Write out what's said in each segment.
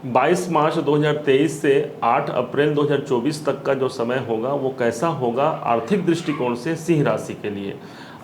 22 मार्च 2023 से 8 अप्रैल 2024 तक का जो समय होगा वो कैसा होगा आर्थिक दृष्टिकोण से सिंह राशि के लिए।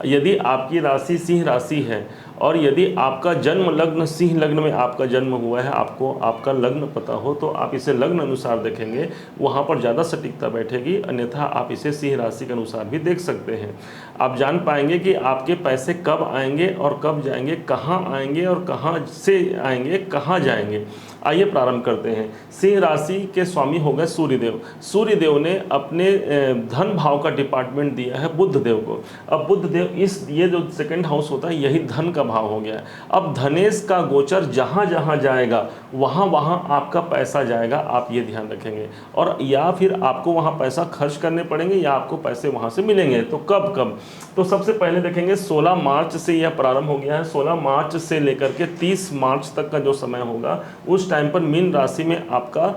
यदि आपकी राशि सिंह राशि है और यदि आपका जन्म लग्न सिंह लग्न में आपका जन्म हुआ है, आपको आपका लग्न पता हो तो आप इसे लग्न अनुसार देखेंगे, वहाँ पर ज़्यादा सटीकता बैठेगी। अन्यथा आप इसे सिंह राशि के अनुसार भी देख सकते हैं। आप जान पाएंगे कि आपके पैसे कब आएंगे और कब जाएंगे, कहाँ आएंगे और कहाँ से आएंगे, कहाँ जाएंगे। आइए प्रारंभ करते हैं। सिंह राशि के स्वामी हो गए सूर्यदेव। सूर्यदेव ने अपने धन भाव का डिपार्टमेंट दिया है बुध देव को। अब बुध देव ये जो सेकंड हाउस होता है यही धन का भाव हो गया है। अब धनेश का गोचर जहाँ जहाँ जाएगा वहाँ वहाँ आपका पैसा जाएगा, आप ये ध्यान रखेंगे। और या फिर आपको वहाँ पैसा खर्च करने पड़ेंगे या आपको पैसे वहाँ से मिलेंगे। तो कब कब, तो सबसे पहले देखेंगे 16 मार्च से यह प्रारंभ हो गया है। 16 मार्च से लेकर के 30 मार्च तक का जो समय होगा उस टाइम पर मीन राशि में आपका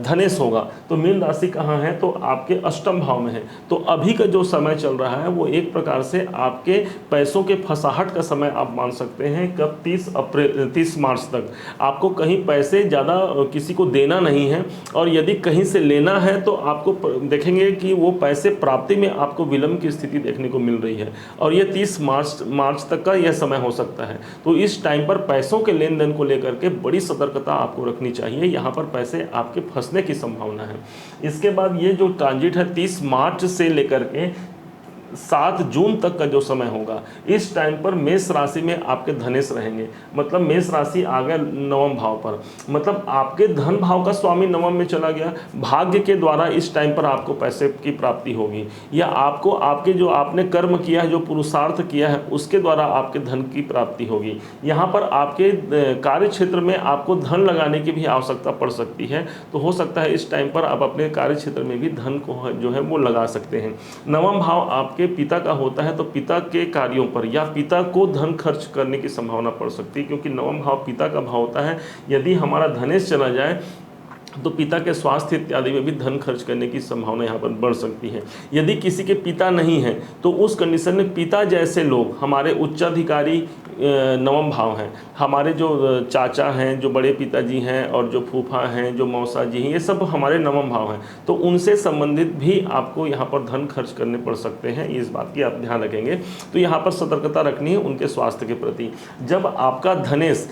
धनेश होगा। तो मीन राशि कहाँ है, तो आपके अष्टम भाव में है। तो अभी का जो समय चल रहा है वो एक प्रकार से आपके पैसों के फंसाहट का समय आप मान सकते हैं। कब, 30 मार्च तक आपको कहीं पैसे ज़्यादा किसी को देना नहीं है, और यदि कहीं से लेना है तो आपको देखेंगे कि वो पैसे प्राप्ति में आपको विलंब की स्थिति देखने को मिल रही है। और ये 30 मार्च तक का यह समय हो सकता है। तो इस टाइम पर पैसों के लेन देन को लेकर के बड़ी सतर्कता आपको रखनी चाहिए। यहाँ पर पैसे आपके फंसने की संभावना है। इसके बाद ये जो ट्रांजिट है 30 मार्च से लेकर के 7 जून तक का जो समय होगा, इस टाइम पर मेष राशि में आपके धनेश रहेंगे। मतलब मेष राशि आ गया नवम भाव पर, मतलब आपके धन भाव का स्वामी नवम में चला गया। भाग्य के द्वारा इस टाइम पर आपको पैसे की प्राप्ति होगी, या आपको आपके जो आपने कर्म किया है, जो पुरुषार्थ किया है, उसके द्वारा आपके धन की प्राप्ति होगी। यहाँ पर आपके कार्य क्षेत्र में आपको धन लगाने की भी आवश्यकता पड़ सकती है। तो हो सकता है इस टाइम पर आप अपने कार्य क्षेत्र में भी धन को जो है वो लगा सकते हैं। नवम भाव आपके पिता का होता है, तो पिता के कार्यों पर या पिता को धन खर्च करने की संभावना पड़ सकती है, क्योंकि नवम भाव पिता का भाव होता है। यदि हमारा धनेश चला जाए तो पिता के स्वास्थ्य इत्यादि में भी धन खर्च करने की संभावना यहाँ पर बढ़ सकती है। यदि किसी के पिता नहीं है तो उस कंडीशन में पिता जैसे लोग, हमारे उच्चाधिकारी नवम भाव हैं, हमारे जो चाचा हैं, जो बड़े पिताजी हैं और जो फूफा हैं, जो मौसा जी हैं, ये सब हमारे नवम भाव हैं। तो उनसे संबंधित भी आपको यहाँ पर धन खर्च करने पड़ सकते हैं, इस बात की आप ध्यान रखेंगे। तो यहाँ पर सतर्कता रखनी है उनके स्वास्थ्य के प्रति। जब आपका धनेश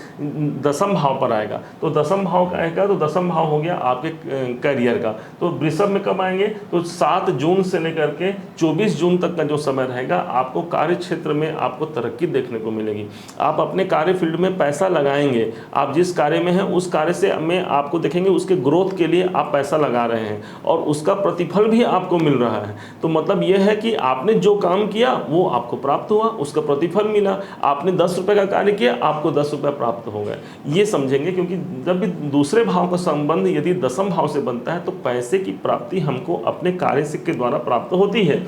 दसम भाव पर आएगा, तो दसम भाव का आएगा, तो दसम भाव हो गया आपके करियर का। तो वृषभ में कब आएंगे, तो 7 जून से लेकर के 24 जून तक का जो समय रहेगा, आपको कार्य क्षेत्र में आपको तरक्की देखने को मिलेगी। आप अपने कार्य फील्ड में पैसा लगाएंगे, आप जिस कार्य में हैं उस कार्य से में आपको देखेंगे उसके ग्रोथ के लिए आप पैसा लगा रहे हैं और उसका प्रतिफल भी आपको मिल रहा है। तो मतलब यह है कि आपने जो काम किया वो आपको प्राप्त हुआ, उसका प्रतिफल मिला। आपने 10 रुपये का कार्य किया, आपको 10 रुपये प्राप्त हो गए, ये समझेंगे। क्योंकि जब भी दूसरे भाव का संबंध यदि दसम भाव से बनता है तो पैसे की प्राप्ति हमको अपने कार्य के द्वारा प्राप्त होती है।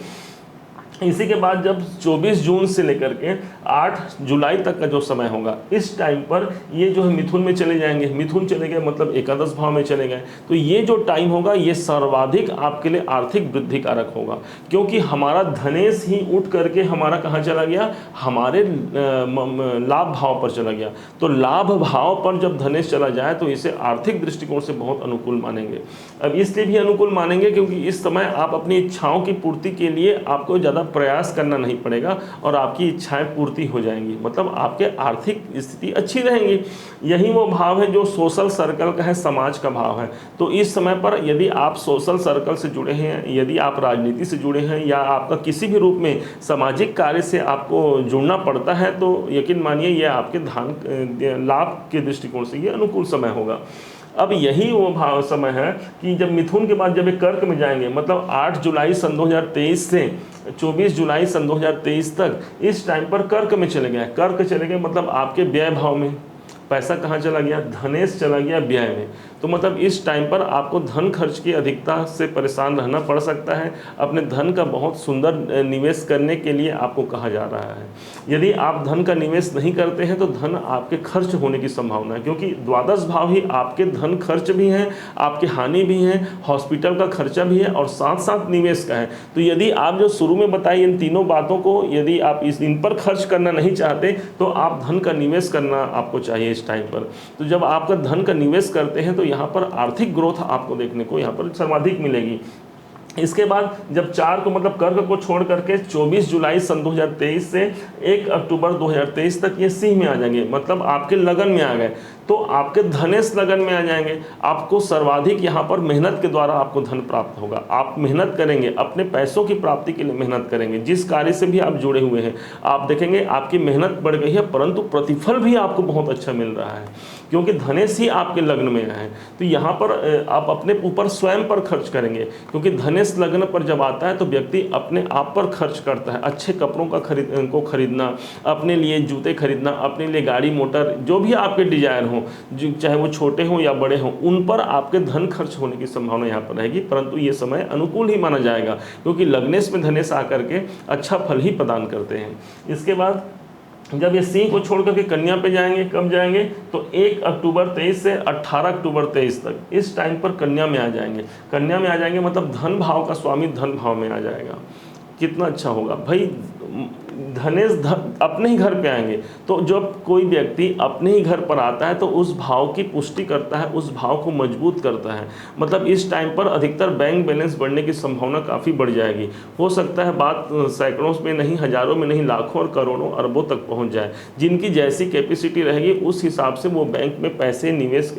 इसी के बाद जब 24 जून से लेकर के 8 जुलाई तक का जो समय होगा, इस टाइम पर ये जो है मिथुन में चले जाएंगे। मिथुन चले गए मतलब एकादश भाव में चले गए। तो ये जो टाइम होगा ये सर्वाधिक आपके लिए आर्थिक वृद्धि कारक होगा, क्योंकि हमारा धनेश ही उठ करके हमारा कहाँ चला गया, हमारे लाभ भाव पर चला गया। तो लाभ भाव पर जब धनेश चला जाए तो इसे आर्थिक दृष्टिकोण से बहुत अनुकूल मानेंगे। अब इसलिए भी अनुकूल मानेंगे क्योंकि इस समय आप अपनी इच्छाओं की पूर्ति के लिए आपको ज़्यादा प्रयास करना नहीं पड़ेगा और आपकी इच्छाएं पूर्ति हो जाएंगी। मतलब आपके आर्थिक स्थिति अच्छी रहेंगी। यही वो भाव है जो सोशल सर्कल का है, समाज का भाव है। तो इस समय पर यदि आप सोशल सर्कल से जुड़े हैं, यदि आप राजनीति से जुड़े हैं, या आपका किसी भी रूप में सामाजिक कार्य से आपको जुड़ना पड़ता है, तो यकीन मानिए यह आपके धन लाभ के दृष्टिकोण से ये अनुकूल समय होगा। अब यही वो भाव समय है कि जब मिथुन के बाद जब एक कर्क में जाएंगे, मतलब 8 जुलाई सन 2023 से 24 जुलाई सन 2023 तक, इस टाइम पर कर्क में चले गए। कर्क चले गए मतलब आपके व्यय भाव में पैसा कहाँ चला गया, धनेश चला गया व्यय में। तो मतलब इस टाइम पर आपको धन खर्च की अधिकता से परेशान रहना पड़ सकता है। अपने धन का बहुत सुंदर निवेश करने के लिए आपको कहा जा रहा है। यदि आप धन का निवेश नहीं करते हैं तो धन आपके खर्च होने की संभावना है, क्योंकि द्वादश भाव ही आपके धन खर्च भी हैं, आपकी हानि भी है, हॉस्पिटल का खर्चा भी है और साथ साथ निवेश का है। तो यदि आप जो शुरू में बताई इन तीनों बातों को यदि आप इन पर खर्च करना नहीं चाहते तो आप धन का निवेश करना आपको चाहिए इस टाइम पर। तो जब आपका धन का निवेश करते हैं तो यहाँ पर आर्थिक ग्रोथ आपको देखने को यहाँ पर सर्वाधिक मिलेगी। इसके बाद जब 4 को मतलब कर्क को छोड़ करके 24 जुलाई सन 2023 से 1 अक्टूबर 2023 तक ये सिंह में आ जाएंगे, मतलब आपके लगन में आ गए, तो आपके धनेश लगन में आ जाएंगे। आपको सर्वाधिक यहाँ पर मेहनत के द्वारा आपको धन प्राप्त होगा। आप मेहनत करेंगे, अपने पैसों की प्राप्ति के लिए मेहनत करेंगे। जिस कार्य से भी आप जुड़े हुए हैं आप देखेंगे आपकी मेहनत बढ़ गई है, परंतु प्रतिफल भी आपको बहुत अच्छा मिल रहा है, क्योंकि धनेश ही आपके लग्न में है। तो यहाँ पर आप अपने ऊपर स्वयं पर खर्च करेंगे, क्योंकि धनेश लग्न पर जब आता है तो व्यक्ति अपने आप पर खर्च करता है। अच्छे कपड़ों का खरीदना, अपने लिए जूते खरीदना, अपने लिए गाड़ी मोटर, जो भी आपके डिजायर हो, चाहे वो छोटे हों या बड़े हों, उन पर आपके धन खर्च होने की संभावना यहाँ पर रहेगी। परंतु ये समय अनुकूल ही माना जाएगा, क्योंकि लग्नेश में धनेश आकर के अच्छा फल ही प्रदान करते हैं। इसके बाद जब ये सिंह को छोड़ करके कन्या पे जाएंगे, कब जाएंगे तो 1 अक्टूबर 23 से 18 अक्टूबर 23 तक, इस टाइम पर कन्या में आ जाएंगे। कन्या में आ जाएंगे मतलब धन भाव का स्वामी धन भाव में आ जाएगा। कितना अच्छा होगा भाई, धनेश अपने ही घर पे आएंगे। तो जब कोई व्यक्ति अपने ही घर पर आता है तो उस भाव की पुष्टि करता है, उस भाव को मजबूत करता है। मतलब इस टाइम पर अधिकतर बैंक बैलेंस बढ़ने की संभावना काफ़ी बढ़ जाएगी। हो सकता है बात सैकड़ों में नहीं, हजारों में नहीं, लाखों और करोड़ों अरबों तक पहुंच जाए। जिनकी जैसी कैपेसिटी रहेगी उस हिसाब से वो बैंक में पैसे निवेश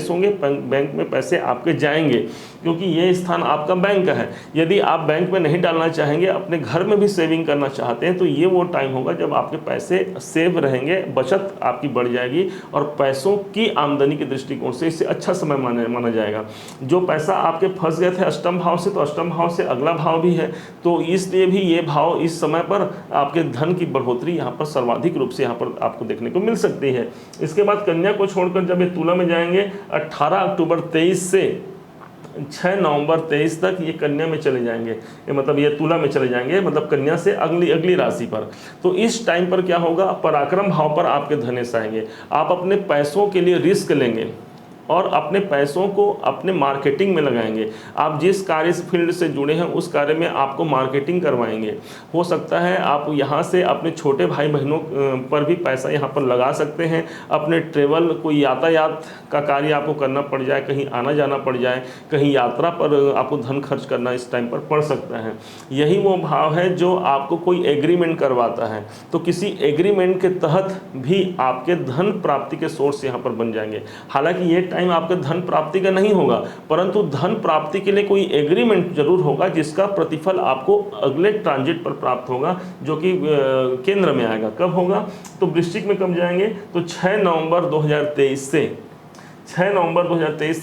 होंगे, बैंक में पैसे आपके जाएंगे, क्योंकि ये स्थान आपका बैंक का है। यदि आप बैंक में नहीं डालना चाहेंगे, अपने घर में भी सेविंग करना चाहते हैं, तो ये वो टाइम होगा जब आपके पैसे सेव रहेंगे, बचत आपकी बढ़ जाएगी और पैसों की आमदनी के दृष्टिकोण से इससे अच्छा समय माना जाएगा। जो पैसा आपके फंस गए थे अष्टम भाव से, तो अष्टम भाव से अगला भाव भी है, तो इसलिए भी ये भाव इस समय पर आपके धन की बढ़ोतरी यहाँ पर सर्वाधिक रूप से यहाँ पर आपको देखने को मिल सकती है। इसके बाद कन्या को छोड़कर जब ये तुला में जाएंगे 18 अक्टूबर 23 से 6 नवंबर 23 तक ये कन्या में चले जाएंगे, ये मतलब ये तुला में चले जाएंगे, मतलब कन्या से अगली राशि पर। तो इस टाइम पर क्या होगा, पराक्रम भाव पर आपके धनेश आएंगे। आप अपने पैसों के लिए रिस्क लेंगे और अपने पैसों को अपने मार्केटिंग में लगाएंगे। आप जिस कार्य फील्ड से जुड़े हैं उस कार्य में आपको मार्केटिंग करवाएंगे। हो सकता है आप यहाँ से अपने छोटे भाई बहनों पर भी पैसा यहाँ पर लगा सकते हैं। अपने ट्रेवल, कोई यातायात का कार्य आपको करना पड़ जाए, कहीं आना जाना पड़ जाए, कहीं यात्रा पर आपको धन खर्च करना इस टाइम पर पड़ सकता है। यही वो भाव है जो आपको कोई एग्रीमेंट करवाता है, तो किसी एग्रीमेंट के तहत भी आपके धन प्राप्ति के सोर्स यहाँ पर बन जाएंगे। हालांकि ये टाइम आपके धन प्राप्ति का नहीं होगा, परंतु धन प्राप्ति के लिए कोई एग्रीमेंट जरूर होगा जिसका प्रतिफल आपको अगले ट्रांजिट पर प्राप्त होगा, जो कि केंद्र में आएगा। कब होगा तो वृश्चिक में कब जाएंगे तो 6 नवंबर 2023 से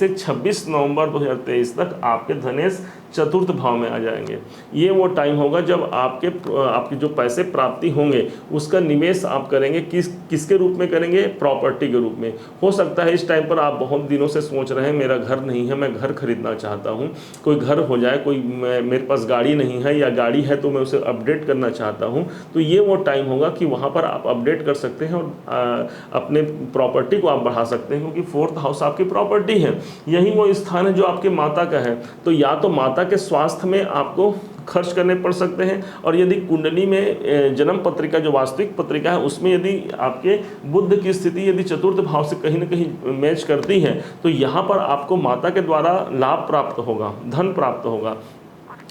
26 नवंबर 2023 तक आपके धनेश चतुर्थ भाव में आ जाएंगे। ये वो टाइम होगा जब आपके जो पैसे प्राप्ति होंगे उसका निवेश आप करेंगे। किसके रूप में करेंगे, प्रॉपर्टी के रूप में। हो सकता है इस टाइम पर आप बहुत दिनों से सोच रहे हैं मेरा घर नहीं है, मैं घर खरीदना चाहता हूँ, कोई घर हो जाए, कोई मेरे पास गाड़ी नहीं है या गाड़ी है तो मैं उसे अपडेट करना चाहता हूँ। तो ये वो टाइम होगा कि वहाँ पर आप अपडेट कर सकते हैं और अपने प्रॉपर्टी को आप बढ़ा सकते हैं, क्योंकि 4th हाउस आपकी प्रॉपर्टी है। यही वो स्थान है जो आपके माता का है। तो या तो माता के स्वास्थ्य में आपको खर्च करने पड़ सकते हैं, और यदि कुंडली में जन्म पत्रिका जो वास्तविक पत्रिका है उसमें यदि आपके बुध की स्थिति यदि चतुर्थ भाव से कहीं ना कहीं मैच करती है तो यहाँ पर आपको माता के द्वारा लाभ प्राप्त होगा, धन प्राप्त होगा।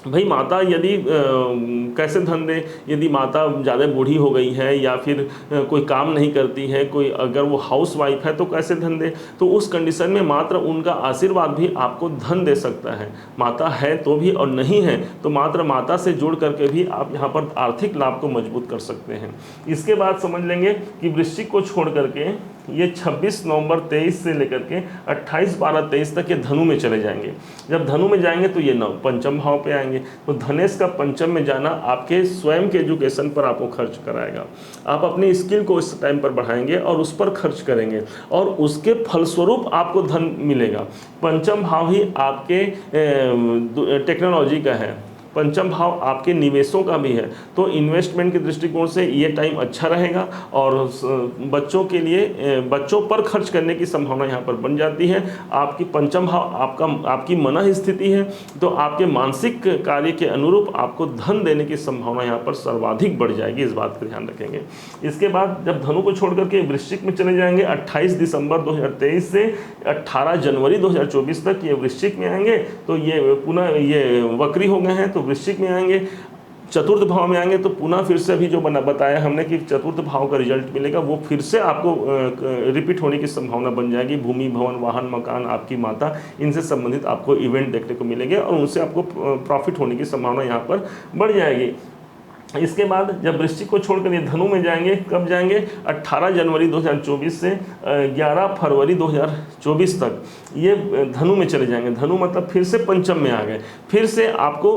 भाई माता यदि कैसे धन दे, यदि माता ज़्यादा बूढ़ी हो गई है या फिर कोई काम नहीं करती है, कोई अगर वो हाउस वाइफ है तो कैसे धन दे। तो उस कंडीशन में मात्र उनका आशीर्वाद भी आपको धन दे सकता है। माता है तो भी और नहीं है तो मात्र माता से जुड़ करके भी आप यहाँ पर आर्थिक लाभ को मजबूत कर सकते हैं। इसके बाद समझ लेंगे कि वृश्चिक को छोड़ करके ये 26 नवंबर 23 से लेकर के 28/12/23 तक ये धनु में चले जाएंगे। जब धनु में जाएंगे तो ये पंचम भाव पे आएंगे। तो धनेश का पंचम में जाना आपके स्वयं के एजुकेशन पर आपको खर्च कराएगा। आप अपनी स्किल को इस टाइम पर बढ़ाएंगे और उस पर खर्च करेंगे और उसके फलस्वरूप आपको धन मिलेगा। पंचम भाव ही आपके टेक्नोलॉजी का है, पंचम भाव आपके निवेशों का भी है, तो इन्वेस्टमेंट के दृष्टिकोण से ये टाइम अच्छा रहेगा और बच्चों के लिए बच्चों पर खर्च करने की संभावना यहाँ पर बन जाती है। आपकी पंचम भाव आपकी मन स्थिति है, तो आपके मानसिक कार्य के अनुरूप आपको धन देने की संभावना यहाँ पर सर्वाधिक बढ़ जाएगी, इस बात का ध्यान रखेंगे। इसके बाद जब धनु को छोड़ करके वृश्चिक में चले जाएंगे 28 दिसंबर 2023 से 18 जनवरी 2024 तक ये वृश्चिक में आएंगे, तो ये पुनः ये वक्री हो गए हैं, तो वृश्चिक में आएंगे, चतुर्थ भाव में आएंगे, तो पुनः फिर से अभी जो बताया हमने कि चतुर्थ भाव का रिजल्ट मिलेगा, वो फिर से आपको रिपीट होने की संभावना बन जाएगी। भूमि, भवन, वाहन, मकान, आपकी माता, इनसे संबंधित आपको इवेंट देखने को मिलेंगे और उनसे आपको प्रॉफिट होने की संभावना यहाँ पर बढ़ जाएगी। इसके बाद जब वृश्चिक को छोड़कर ये धनु में जाएंगे, कब जाएंगे? 18 जनवरी 2024 से 11 फरवरी 2024 तक ये धनु में चले जाएंगे। धनु मतलब फिर से पंचम में आ गए, फिर से आपको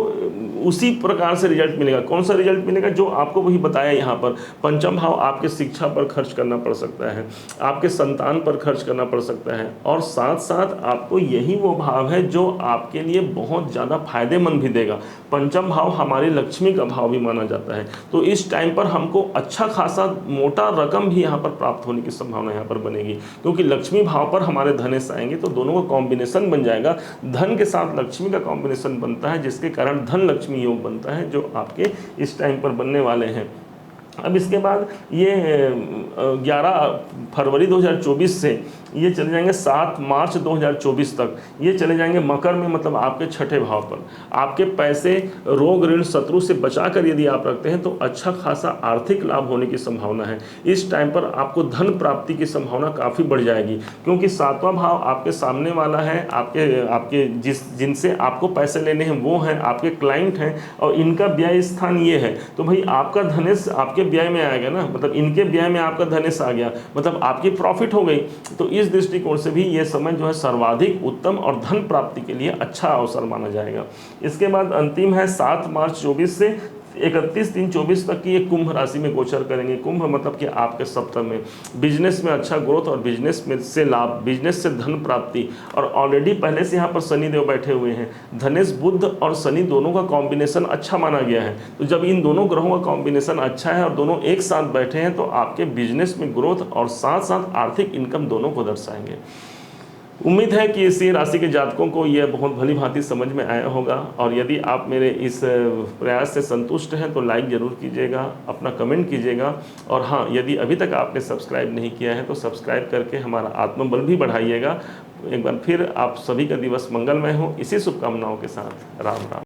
उसी प्रकार से रिजल्ट मिलेगा। कौन सा रिजल्ट मिलेगा? जो आपको वही बताया यहाँ पर। पंचम भाव आपके शिक्षा पर खर्च करना पड़ सकता है, आपके संतान पर खर्च करना पड़ सकता है, और साथ साथ आपको यही वो भाव है जो आपके लिए बहुत ज़्यादा फायदेमंद भी देगा। पंचम भाव हमारी लक्ष्मी का भाव भी माना जाता है, तो इस टाइम पर हमको अच्छा खासा मोटा रकम भी यहाँ पर प्राप्त होने की संभावना यहाँ पर बनेगी, क्योंकि लक्ष्मी भाव पर हमारे धनेश आएंगे, तो दोनों का कॉम्बिनेशन बन जाएगा। धन के साथ लक्ष्मी का कॉम्बिनेशन बनता है, जिसके कारण धन लक्ष्मी योग बनता है, जो आपके इस टाइम पर बनने वाले हैं। अब इसके बाद ये 11 फरवरी 2024 से ये चले जाएंगे 7 मार्च 2024 तक, ये चले जाएंगे मकर में, मतलब आपके छठे भाव पर। आपके पैसे रोग, ऋण, शत्रु से बचाकर यदि आप रखते हैं तो अच्छा खासा आर्थिक लाभ होने की संभावना है। इस टाइम पर आपको धन प्राप्ति की संभावना काफ़ी बढ़ जाएगी, क्योंकि 7वां भाव आपके सामने वाला है, आपके जिनसे आपको पैसे लेने हैं वो हैं, आपके क्लाइंट हैं, और इनका व्यय स्थान ये है, तो भाई आपका धनेश आपके व्यय में आएगा ना, मतलब इनके व्यय में आपका धनेश आ गया, मतलब आपकी प्रॉफिट हो गई। तो इस दृष्टिकोण से भी ये समय जो है सर्वाधिक उत्तम और धन प्राप्ति के लिए अच्छा अवसर माना जाएगा। इसके बाद अंतिम है 7 मार्च 24 से 31/3/24 तक की ये कुंभ राशि में गोचर करेंगे। कुंभ मतलब कि आपके सप्तम में बिजनेस में अच्छा ग्रोथ और बिजनेस में से लाभ, बिजनेस से धन प्राप्ति, और ऑलरेडी पहले से यहाँ पर शनि देव बैठे हुए हैं। धनेश, बुध और शनि दोनों का कॉम्बिनेशन अच्छा माना गया है, तो जब इन दोनों ग्रहों का कॉम्बिनेशन अच्छा है और दोनों एक साथ बैठे हैं, तो आपके बिजनेस में ग्रोथ और साथ साथ आर्थिक इनकम दोनों को दर्शाएंगे। उम्मीद है कि इसी राशि के जातकों को यह बहुत भली भांति समझ में आया होगा, और यदि आप मेरे इस प्रयास से संतुष्ट हैं तो लाइक ज़रूर कीजिएगा, अपना कमेंट कीजिएगा, और हाँ, यदि अभी तक आपने सब्सक्राइब नहीं किया है तो सब्सक्राइब करके हमारा आत्मबल भी बढ़ाइएगा। एक बार फिर आप सभी का दिवस मंगलमय हो, इसी शुभकामनाओं के साथ राम राम।